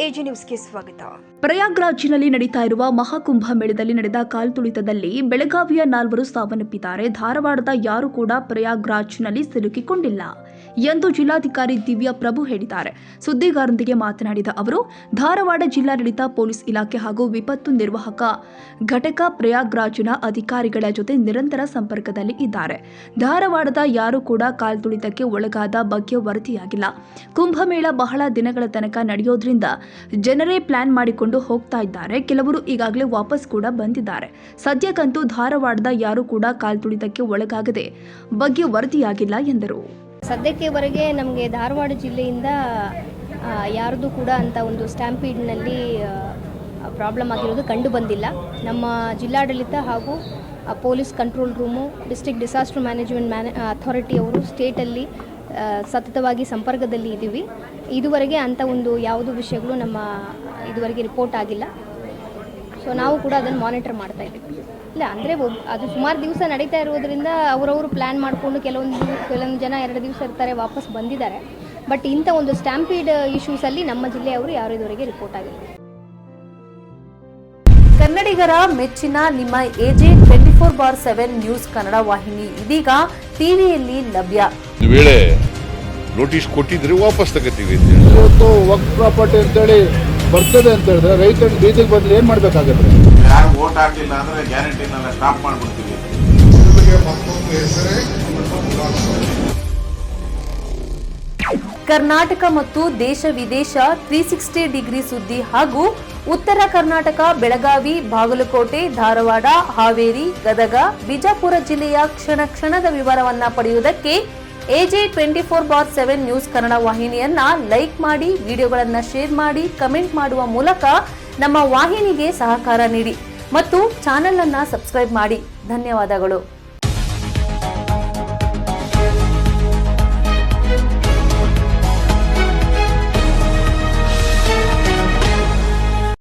AG ನ್ಯೂಸ್ಗೆ ಸ್ವಾಗತ. ಪ್ರಯಾಗ್ರಾಜ್ನಲ್ಲಿ ನಡೀತಾ ಇರುವ ಮಹಾಕುಂಭ ಮೇಳದಲ್ಲಿ ನಡೆದ ಕಾಲ್ತುಳಿತದಲ್ಲಿ ಬೆಳಗಾವಿಯ 4 ಸಾವನ್ನಪ್ಪಿದ್ದಾರೆ. ಧಾರವಾಡದ ಯಾರು ಕೂಡ ಪ್ರಯಾಗ್ರಾಜ್ನಲ್ಲಿ ಸಿಲುಕಿಕೊಂಡಿಲ್ಲ ಎಂದು ಜಿಲ್ಲಾಧಿಕಾರಿ ದಿವ್ಯಾ ಪ್ರಭು ಹೇಳಿದ್ದಾರೆ. ಸುದ್ದಿಗಾರರೊಂದಿಗೆ ಮಾತನಾಡಿದ ಅವರು, ಧಾರವಾಡ ಜಿಲ್ಲಾಡಳಿತ, ಪೊಲೀಸ್ ಇಲಾಖೆ ಹಾಗೂ ವಿಪತ್ತು ನಿರ್ವಾಹಕ ಘಟಕ ಪ್ರಯಾಗ್ರಾಜ್ನ ಅಧಿಕಾರಿಗಳ ಜೊತೆ ನಿರಂತರ ಸಂಪರ್ಕದಲ್ಲಿ ಇದ್ದಾರೆ. ಧಾರವಾಡದ ಯಾರು ಕೂಡ ಕಾಲ್ತುಳಿತಕ್ಕೆ ಒಳಗಾದ ಬಗ್ಗೆ ವರದಿಯಾಗಿಲ್ಲ. ಕುಂಭಮೇಳ ಬಹಳ ದಿನಗಳ ತನಕ ನಡೆಯೋದ್ರಿಂದ ಜನರೇ ಪ್ಲಾನ್ ಮಾಡಿಕೊಂಡು ಹೋಗ್ತಾ ಇದ್ದಾರೆ. ಕೆಲವರು ಈಗಾಗಲೇ ವಾಪಸ್ ಕೂಡ ಬಂದಿದ್ದಾರೆ. ಸದ್ಯಕ್ಕಂತೂ ಧಾರವಾಡದ ಯಾರು ಕೂಡ ಕಾಲ್ತುಳಿತಕ್ಕೆ ಒಳಗಾಗದೆ ಬಗ್ಗೆ ವರದಿಯಾಗಿಲ್ಲ ಎಂದರು. ಸದ್ಯಕ್ಕೆವರೆಗೆ ನಮಗೆ ಧಾರವಾಡ ಜಿಲ್ಲೆಯಿಂದ ಯಾರ್ದು ಕೂಡ ಅಂತ ಒಂದು ಸ್ಟ್ಯಾಂಪೀಡ್ನಲ್ಲಿ ಪ್ರಾಬ್ಲಮ್ ಆಗಿರೋದು ಕಂಡು ಬಂದಿಲ್ಲ. ನಮ್ಮ ಜಿಲ್ಲಾಡಳಿತ ಹಾಗೂ police control room, district disaster management authority ಅವರು ಸ್ಟೇಟಲ್ಲಿ ಸತತವಾಗಿ ಸಂಪರ್ಕದಲ್ಲಿ ಇದ್ದೀವಿ. ಇದುವರೆಗೆ ಅಂಥ ಒಂದು ಯಾವುದೂ ವಿಷಯಗಳು ನಮ್ಮ ಇದುವರೆಗೆ ರಿಪೋರ್ಟ್ ಆಗಿಲ್ಲ. ಸೊ ನಾವು ಕೂಡ ಅದನ್ನು ಮಾನಿಟರ್ ಮಾಡ್ತಾ ಇದ್ದೀವಿ. ಇಲ್ಲ ಅಂದರೆ ಅದು ಸುಮಾರು ದಿವಸ ನಡೀತಾ ಇರೋದ್ರಿಂದ ಅವರವರು ಪ್ಲ್ಯಾನ್ ಮಾಡಿಕೊಂಡು ಕೆಲವೊಂದು ಜನ 2 ದಿವಸ ಇರ್ತಾರೆ, ವಾಪಸ್ ಬಂದಿದ್ದಾರೆ. ಬಟ್ ಇಂಥ ಒಂದು ಸ್ಟ್ಯಾಂಪೀಡ್ ಇಶ್ಯೂಸಲ್ಲಿ ನಮ್ಮ ಜಿಲ್ಲೆಯವರು ಯಾರು ಇದುವರೆಗೆ ರಿಪೋರ್ಟ್ ಆಗಿಲ್ಲ. ಕನ್ನಡಿಗರ ಮೆಚ್ಚಿನ ನಿಮ್ಮ ಎಜೆ 24/7 ನ್ಯೂಸ್ ಕನ್ನಡ ವಾಹಿನಿ ಇದೀಗ ಟಿವಿಯಲ್ಲಿ ಲಭ್ಯ. ವೇಳೆ ನೋಟಿಸ್ ಕೊಟ್ಟಿದ್ರೆ ವಾಪಸ್ ತಗೋತೀವಿ. ಇವತ್ತು ವಕ್ಫ್ ಪ್ರಾಪರ್ಟಿ ಅಂತೇಳಿ ಬರ್ತದೆ ಅಂತ ಹೇಳಿದ್ರೆ ರೈತರು ಬೀದಿಗೆ ಬಂದ್ರೆ ಏನ್ ಮಾಡ್ಬೇಕಾಗತ್ತೆ? ಯಾರು ವೋಟ್ ಹಾಕಲಿಲ್ಲ ಅಂದ್ರೆ ಗ್ಯಾರಂಟಿನೆಲ್ಲ ಸ್ಟಾಪ್ ಮಾಡ್ಬಿಡ್ತೀವಿ. ಕರ್ನಾಟಕ ಮತ್ತು ದೇಶ ವಿದೇಶ 360 ಡಿಗ್ರಿ ಸುದ್ದಿ ಹಾಗೂ ಉತ್ತರ ಕರ್ನಾಟಕ, ಬೆಳಗಾವಿ, ಬಾಗಲಕೋಟೆ, ಧಾರವಾಡ, ಹಾವೇರಿ, ಗದಗ, ಬಿಜಾಪುರ ಜಿಲ್ಲೆಯ ಕ್ಷಣ ಕ್ಷಣದ ವಿವರವನ್ನ ಪಡೆಯುವುದಕ್ಕೆ ಎಜೆ 24/7 ನ್ಯೂಸ್ ಕನ್ನಡ ವಾಹಿನಿಯನ್ನ ಲೈಕ್ ಮಾಡಿ, ವಿಡಿಯೋಗಳನ್ನ ಶೇರ್ ಮಾಡಿ, ಕಮೆಂಟ್ ಮಾಡುವ ಮೂಲಕ ನಮ್ಮ ವಾಹಿನಿಗೆ ಸಹಕಾರ ನೀಡಿ ಮತ್ತು ಚಾನೆಲ್ ಅನ್ನ ಸಬ್ಸ್ಕ್ರೈಬ್ ಮಾಡಿ. ಧನ್ಯವಾದಗಳು.